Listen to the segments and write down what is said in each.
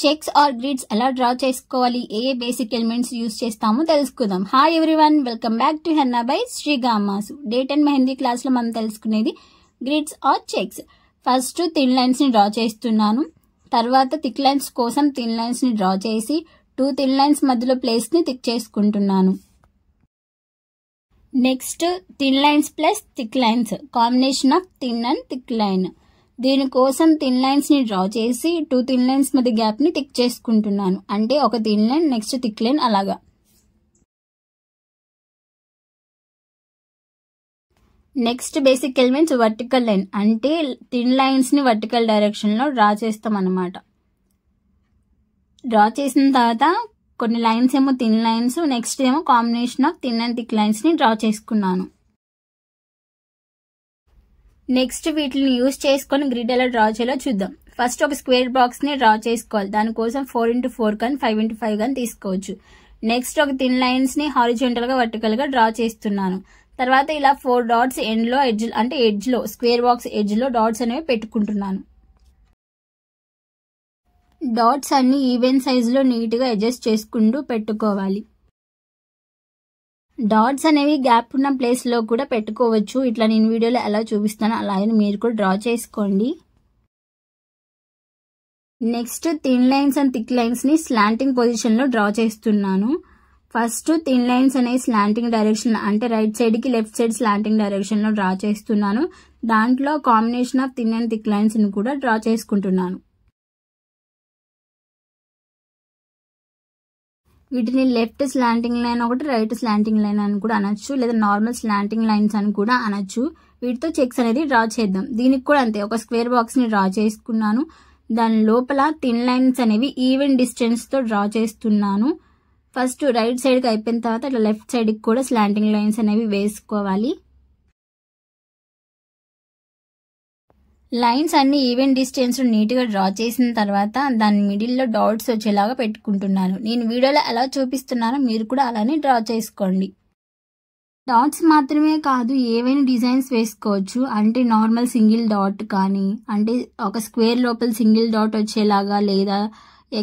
Checks or grids ఎలా draw చేసుకోవాలి, ఏ బేసిక్ ఎలిమెంట్స్ యూస్ చేస్తామో తెలుసుకుందాం. Hi everyone, welcome back to henna by శ్రీగామాసు. డే 10 మెహందీ క్లాస్ లో మనం తెలుసుకునేది grids or checks. First thin lines ని డ్రా చేస్తున్నాను. తర్వాత థిక్ లైన్స్ కోసం థిన్ లైన్స్ ని డ్రా చేసి 2 థిన్ లైన్స్ మధ్యలో ప్లేస్ ని థిక్ చేసుకుంటున్నాను. Next thin lines plus thick lines, combination of thin and thick line. దీనికోసం థిన్ లైన్స్ ని డ్రా చేసి 2 థిన్ లైన్స్ మధ్య గ్యాప్ ని థిక్ చేసుకుంటున్నాను. అంటే ఒక thin line next thick line అలాగా. Next basic elements vertical line, అంటే థిన్ లైన్స్ ని వర్టికల్ డైరెక్షన్ లో డ్రా చేస్తాం అన్నమాట. డ్రా చేసిన తర్వాత కొన్ని లైన్స్ ఏమో థిన్ లైన్స్, నెక్స్ట్ ఏమో combination of thin and thick lines ని డ్రా చేసుకున్నాను. నెక్స్ట్ వీటిని యూజ్ చేసుకొని గ్రిడ్ ఎలా డ్రా చేయాలో చూద్దాం. ఫస్ట్ ఒక స్క్వేర్ బాక్స్ ని డ్రా చేసుకోవాలి. దానికోసం 4x4 కానీ 5x5 కానీ తీసుకోవచ్చు. నెక్స్ట్ ఒక థిన్ లైన్స్ ని హారిజాంటల్ గా వర్టికల్ గా డ్రా చేస్తున్నాను. తర్వాత ఇలా 4 డాట్స్ ఎండ్ లో ఎడ్జ్ లో స్క్వేర్ బాక్స్ ఎడ్జ్ లో డాట్స్ అనేవి పెట్టుకుంటున్నాను. డాట్స్ అన్ని ఈవెన్ సైజ్ లో నీట్ గా అడ్జస్ట్ చేసుకుంటూ పెట్టుకోవాలి. డాట్స్ అనేవి గ్యాప్ ఉన్న ప్లేస్ లో కూడా పెట్టుకోవచ్చు. ఇట్లా నేను వీడియోలో ఎలా చూపిస్తానో అలాగే మీరు కూడా డ్రా చేసుకోండి. Next thin lines and thick lines ని స్లాంటింగ్ పొజిషన్ లో డ్రా చేస్తున్నాను. ఫస్ట్ థిన్ లైన్స్ అనేవి స్లాంటింగ్ డైరెక్షన్, అంటే రైట్ సైడ్ కి లెఫ్ట్ సైడ్ స్లాంటింగ్ డైరెక్షన్ లో డ్రా చేస్తున్నాను. దాంట్లో combination of thin and thick lines ని కూడా డ్రా చేసుకుంటున్నాను. వీటిని లెఫ్ట్ స్లాంటింగ్ లైన్ ఒకటి, రైట్ స్లాంటింగ్ లైన్ అని కూడా అనొచ్చు, లేదా నార్మల్ స్లాంటింగ్ లైన్స్ అని కూడా అనొచ్చు. వీటితో చెక్స్ అనేది డ్రా చేద్దాం. దీనికి కూడా అంతే, ఒక స్క్వేర్ బాక్స్ ని డ్రా చేసుకున్నాను. దాని లోపల థిన్ లైన్స్ అనేవి ఈవెన్ డిస్టెన్స్ తో డ్రా చేస్తున్నాను. ఫస్ట్ రైట్ సైడ్ కి అయిపోయిన తర్వాత ఇట్లా లెఫ్ట్ సైడ్ కి కూడా స్లాంటింగ్ లైన్స్ అనేవి వేసుకోవాలి. లైన్స్ అన్ని ఈవెన్ డిస్టెన్స్ నీట్ గా డ్రా చేసిన తర్వాత దాని మిడిల్ లో డాట్స్ వచ్చేలాగా పెట్టుకుంటున్నాను. నేను వీడియోలో ఎలా చూపిస్తున్నానో మీరు కూడా అలానే డ్రా చేసుకోండి. డాట్స్ మాత్రమే కాదు, ఏవైనా డిజైన్స్ వేసుకోవచ్చు. అంటే నార్మల్ సింగిల్ డాట్ కానీ, అంటే ఒక స్క్వేర్ లోపల సింగిల్ డాట్ వచ్చేలాగా, లేదా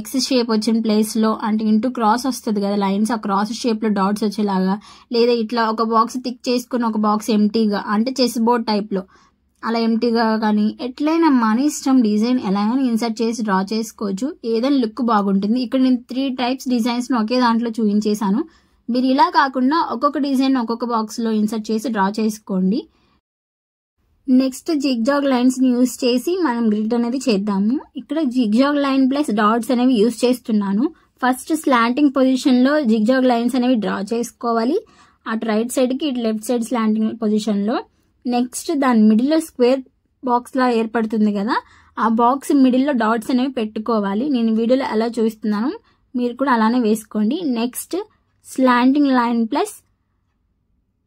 ఎక్స్ షేప్ వచ్చిన ప్లేస్ లో అంటే ఇంటూ క్రాస్ వస్తుంది కదా లైన్స్, ఆ క్రాస్ షేప్ లో డాట్స్ వచ్చేలాగా, లేదా ఇట్లా ఒక బాక్స్ థిక్ చేసుకుని ఒక బాక్స్ ఎంటీగా, అంటే చెస్ బోర్డ్ టైప్ లో అలా ఎంటీగా కానీ, ఎట్లయినా మన ఇష్టం. డిజైన్ ఎలా ఇన్సర్ట్ చేసి డ్రా చేసుకోవచ్చు. ఏదైనా లుక్ బాగుంటుంది. ఇక్కడ నేను 3 టైప్స్ డిజైన్స్ ఒకే దాంట్లో చూపించేశాను. మీరు ఇలా కాకుండా ఒక్కొక్క డిజైన్ ఒక్కొక్క బాక్స్ లో ఇన్సర్ట్ చేసి డ్రా చేసుకోండి. నెక్స్ట్ జిగ్జాగ్ లైన్స్ ని యూజ్ చేసి మనం గ్రిడ్ అనేది చేద్దాము. ఇక్కడ జిగ్జాగ్ లైన్ ప్లస్ డాట్స్ అనేవి యూజ్ చేస్తున్నాను. ఫస్ట్ స్లాంటింగ్ పొజిషన్ లో జిగ్జాగ్ లైన్స్ అనేవి డ్రా చేసుకోవాలి. అటు రైట్ సైడ్ కి ఇటు లెఫ్ట్ సైడ్ స్లాంటింగ్ పొజిషన్ లో. నెక్స్ట్ దాని మిడిల్ లో స్క్వేర్ బాక్స్ లా ఏర్పడుతుంది కదా, ఆ బాక్స్ మిడిల్ లో డాట్స్ అనేవి పెట్టుకోవాలి. నేను వీడియోలో ఎలా చూపిస్తున్నాను మీరు కూడా అలానే వేసుకోండి. Next slanting line plus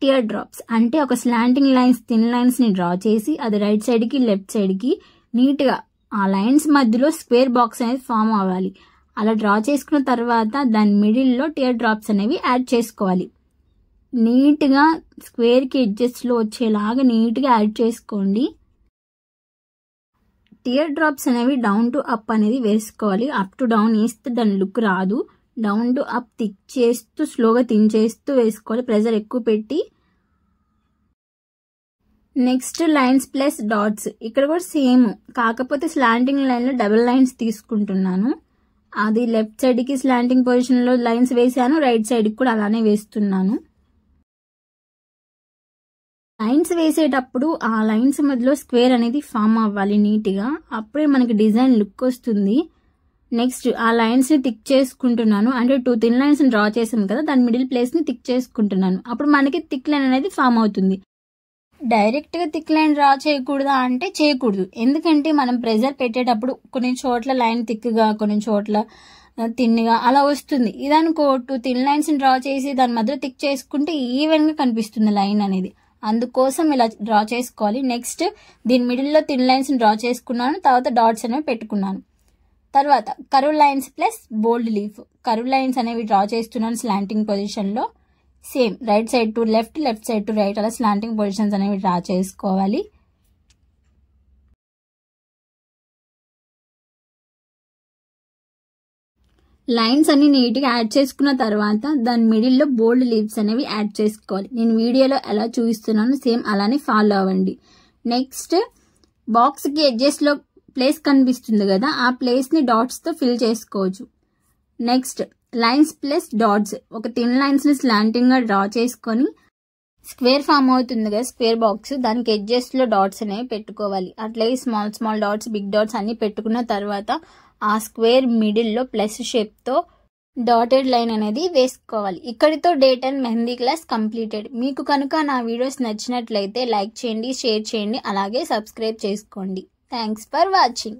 tear drops, అంటే ఒక స్లాంటింగ్ లైన్స్ థిన్ లైన్స్ ని డ్రా చేసి అది రైట్ సైడ్ కి లెఫ్ట్ సైడ్ కి నీట్ గా ఆ లైన్స్ మధ్యలో స్క్వేర్ బాక్స్ అనేది ఫామ్ అవ్వాలి. అలా డ్రా చేసుకున్న తర్వాత దాని మిడిల్ లో టియర్ డ్రాప్స్ అనేవి యాడ్ చేసుకోవాలి. నీట్ గా స్క్వేర్ కి ఎడ్జెస్ లో వచ్చేలాగా నీట్ గా యాడ్ చేసుకోండి. టియర్ డ్రాప్స్ అనేవి డౌన్ టు అప్ అనేది వేసుకోవాలి. అప్ టు డౌన్ వేస్తే దాని లుక్ రాదు. డౌన్ టు అప్ థిక్ చేస్తూ స్లోగా థిన్ చేస్తూ వేసుకోవాలి, ప్రెజర్ ఎక్కువ పెట్టి. నెక్స్ట్ లైన్స్ ప్లస్ డాట్స్, ఇక్కడ కూడా సేమ్, కాకపోతే స్లాంటింగ్ లైన్ లో డబుల్ లైన్స్ తీసుకుంటున్నాను. అది లెఫ్ట్ సైడ్ కి స్లాంటింగ్ పొజిషన్ లో లైన్స్ వేసాను, రైట్ సైడ్ కి కూడా అలానే వేస్తున్నాను. లైన్స్ వేసేటప్పుడు ఆ లైన్స్ మధ్యలో స్క్వేర్ అనేది ఫామ్ అవ్వాలి నీట్ గా, అప్పుడే మనకి డిజైన్ లుక్ వస్తుంది. నెక్స్ట్ ఆ లైన్స్ ని థిక్ చేసుకుంటున్నాను. అంటే 2 థిన్ లైన్స్ ని డ్రా చేసాం కదా, దాని మిడిల్ ప్లేస్ ని థిక్ చేసుకుంటున్నాను. అప్పుడు మనకి థిక్ లైన్ అనేది ఫామ్ అవుతుంది. డైరెక్ట్ గా థిక్ లైన్ డ్రా చేయకూడదా అంటే చేయకూడదు. ఎందుకంటే మనం ప్రెజర్ పెట్టేటప్పుడు కొన్ని చోట్ల లైన్ థిక్ గా, కొన్ని చోట్ల థిన్గా అలా వస్తుంది. ఇదనుకో 2 థిన్ లైన్స్ ని డ్రా చేసి దాని మధ్య థిక్ చేసుకుంటే ఈవెన్ గా కనిపిస్తుంది లైన్ అనేది. అందుకోసం ఇలా డ్రా చేసుకోవాలి. నెక్స్ట్ దీని మిడిల్ లో థిన్ లైన్స్ ని డ్రా చేసుకున్నాను. తర్వాత డాట్స్ అనేవి పెట్టుకున్నాను. తర్వాత కర్వ్ లైన్స్ ప్లస్ బోల్డ్ లీఫ్, కర్వ్ లైన్స్ అనేవి డ్రా చేస్తున్నాను స్లాంటింగ్ పొజిషన్ లో. Same right side to left, left side to right, అలా స్లాంటింగ్ పొజిషన్స్ అనేవి డ్రా చేసుకోవాలి. లైన్స్ అన్ని నీట్గా యాడ్ చేసుకున్న తర్వాత దాని మిడిల్లో బోల్డ్ లీవ్స్ అనేవి యాడ్ చేసుకోవాలి. నేను వీడియోలో ఎలా చూపిస్తున్నానో సేమ్ అలానే ఫాలో అవ్వండి. నెక్స్ట్ బాక్స్కి ఎడ్జెస్లో ప్లేస్ కనిపిస్తుంది కదా, ఆ ప్లేస్ని డాట్స్తో ఫిల్ చేసుకోవచ్చు. నెక్స్ట్ లైన్స్ ప్లస్ డాట్స్, ఒక థిన్ లైన్స్ని స్లాంటింగ్గా డ్రా చేసుకొని స్క్వేర్ ఫామ్ అవుతుంది కదా స్క్వేర్ బాక్స్, దానికి ఎడ్జెస్లో డాట్స్ అనేవి పెట్టుకోవాలి. అట్లాగే small small dots, big dots అన్ని పెట్టుకున్న తర్వాత ఆ స్క్వేర్ మిడిల్లో ప్లస్ షేప్తో డాటెడ్ లైన్ అనేది వేసుకోవాలి. ఇక్కడితో డే 10 మెహందీ క్లాస్ కంప్లీటెడ్. మీకు కనుక నా వీడియోస్ నచ్చినట్లయితే లైక్ చేయండి, షేర్ చేయండి, అలాగే సబ్స్క్రైబ్ చేసుకోండి. Thanks for watching.